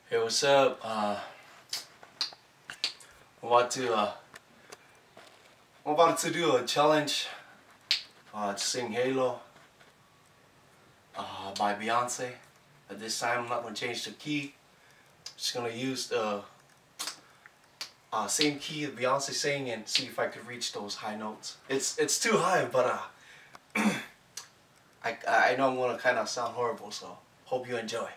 Hey, what's up? I'm about to do a challenge to sing Halo by Beyonce. But this time I'm not gonna change the key. Just gonna use the same key that Beyonce sang and see if I could reach those high notes. It's too high, but I know I'm gonna kind of sound horrible, so hope you enjoy.